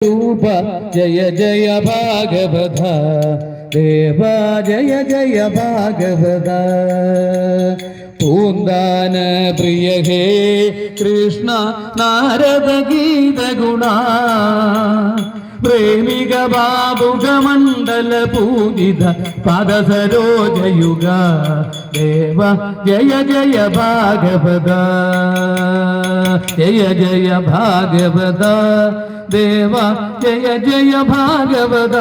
रूप जय जय भागवत देवा जय जय भागवत पून्दान प्रिय हे कृष्ण नारद गीत गुणा प्रेमिक बाबुग मंडल पूजित पद सरोजयुग देव जय जय भागवत जय जय भागवत देवा जय जय भागवत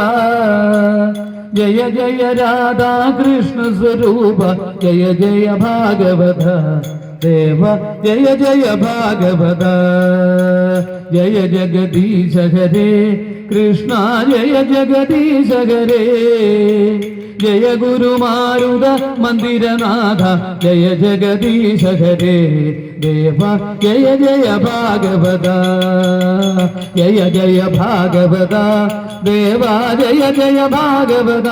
जय जय राधा कृष्ण स्वरूप जय जय भागवत देवा जय जय भागवत जय जगदीश हरे कृष्ण जय जगदीश हरे जय गुरु मारुद मंदिरनाथ जय जगदीश हरे देवा जय जय भागवत जय जय भागवत देवा जय जय भागवत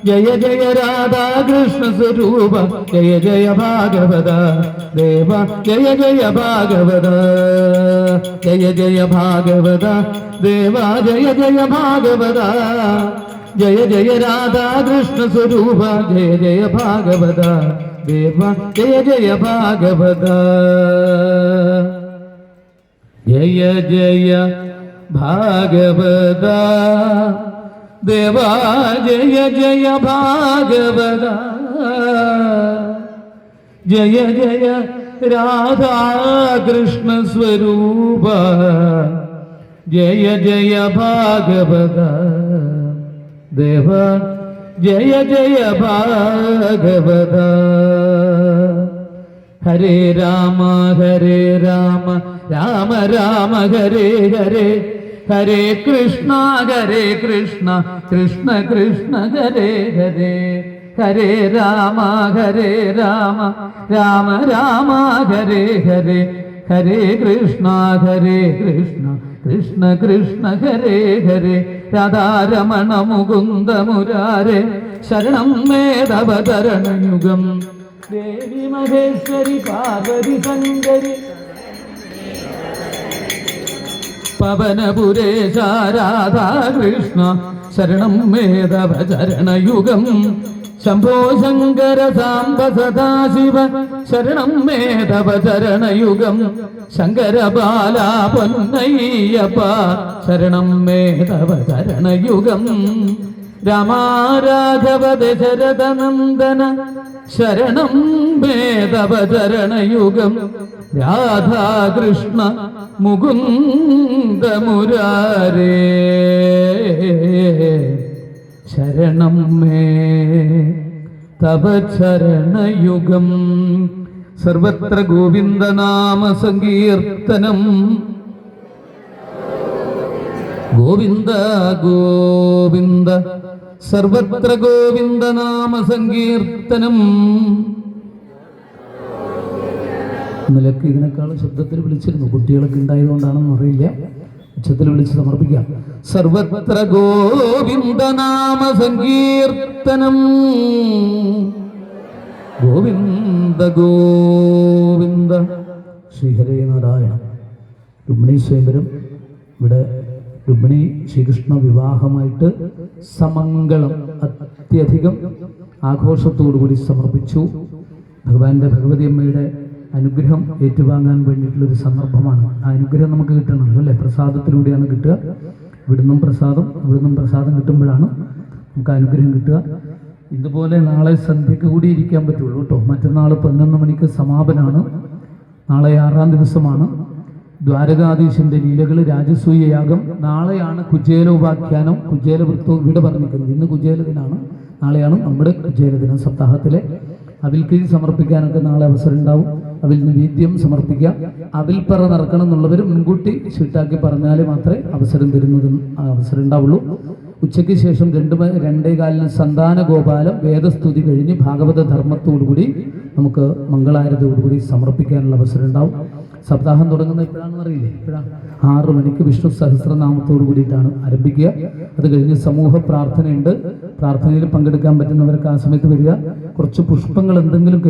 जय जय राधा कृष्ण स्वरूप जय जय भागवत देवा जय जय भागवत जय जय भागवत देवा जय जय भागवत जय जय राधा कृष्ण स्वरूप जय जय भागवत देवा जय जय भागवत जय जय भागवत देवा जय जय भागवत जय जय राधा कृष्ण स्वरूप जय जय भागवत देवा जय जय भागवत हरे राम राम राम हरे हरे हरे कृष्ण कृष्ण कृष्ण हरे हरे हरे राम राम राम हरे हरे हरे कृष्ण कृष्ण कृष्ण हरे हरे राधा रमण मुकुंद मुरारे शरणं मे तव चरणयुगं देवी महेश्वरी पार्वती शंकरी पवनपुरेश राधा कृष्ण शरणं मे तव चरणयुगं शंभो शंकर सांब सदाशिव शरणं मे तव चरणयुगं शंकर बाला पोन्नय्यप्प शरणं मे तव चरणयुगं रामा राघव दशरथ नंदन शरणं मे तव चरणयुगं राधा कृष्ण मुकुंद मुरारे शरणं मे तव चरणयुगं सर्वत्र गोविंद नाम संकीर्तनं गोविंद गोविंद सर्वत्र गोविंद नाम संकीर्तനം ഇന്നലെയൊക്കെ ഇതിനേക്കാൾ ശബ്ദത്തിൽ വിളിച്ചിരുന്നു, കുട്ടികളൊക്കെ ഉണ്ടായതുകൊണ്ടാണെന്ന് അറിയില്ല, ഉച്ചത്തിൽ വിളിച്ച് സമർപ്പിക്കാം. സർവത്ര ഗോവിന്ദ നാമ സങ്കീർത്തനം ഗോവിന്ദ ഗോവിന്ദ ശ്രീഹരേ നാരായണ. രുക്മിണി സ്വയംവരം ഇവിടെ രുക്മിണി ശ്രീകൃഷ്ണ വിവാഹമായിട്ട് സമംഗളം അത്യധികം ആഘോഷത്തോടുകൂടി സമർപ്പിച്ചു. ഭഗവാന്റെ ഭഗവതി അമ്മയുടെ അനുഗ്രഹം ഏറ്റുവാങ്ങാൻ വേണ്ടിയിട്ടുള്ളൊരു സന്ദർഭമാണ്. ആ അനുഗ്രഹം നമുക്ക് കിട്ടണമല്ലോ അല്ലേ, പ്രസാദത്തിലൂടെയാണ് കിട്ടുക. ഇവിടുന്നും പ്രസാദം കിട്ടുമ്പോഴാണ് നമുക്ക് അനുഗ്രഹം കിട്ടുക. ഇതുപോലെ നാളെ സന്ധ്യക്ക് കൂടി ഇരിക്കാൻ പറ്റുള്ളൂ കേട്ടോ. മറ്റന്നാൾ 11 മണിക്ക് സമാപനമാണ്. നാളെ 6-ാം ദിവസമാണ്. ദ്വാരകാധീശന്റെ ലീലകൾ, രാജസൂയ യാഗം. നാളെയാണ് കുചേലോപാഖ്യാനം, കുചേല വൃത്തവും ഇവിടെ പറഞ്ഞിരിക്കുന്നത്. ഇന്ന് കുചേല ദിനാണ്, നാളെയാണ് നമ്മുടെ കുചേല ദിനം. സപ്താഹത്തിലെ അവിൽക്കിഴി സമർപ്പിക്കാനൊക്കെ നാളെ അവസരം ഉണ്ടാവും. അവിൽ നിവേദ്യം സമർപ്പിക്കാം. അവിൽപ്പറ നടക്കണം എന്നുള്ളവർ മുൻകൂട്ടി ഷീട്ടാക്കി പറഞ്ഞാൽ മാത്രമേ അവസരം ഉണ്ടാവുള്ളൂ. ഉച്ചയ്ക്ക് ശേഷം 2:15 സന്താന ഗോപാലം വേദസ്തുതി കഴിഞ്ഞ് ഭാഗവത ധർമ്മത്തോടുകൂടി നമുക്ക് മംഗളാരതയോടുകൂടി സമർപ്പിക്കാനുള്ള അവസരം ഉണ്ടാവും. സപ്താഹം തുടങ്ങുന്നത് എപ്പോഴാണെന്ന് അറിയില്ലേ? 6 മണിക്ക് വിഷ്ണു സഹസ്രനാമത്തോടു കൂടിയിട്ടാണ് ആരംഭിക്കുക. അത് കഴിഞ്ഞ് സമൂഹ പ്രാർത്ഥനയുണ്ട്. പ്രാർത്ഥനയിൽ പങ്കെടുക്കാൻ പറ്റുന്നവർക്ക് ആ സമയത്ത് വരിക. കുറച്ച് പുഷ്പങ്ങൾ എന്തെങ്കിലും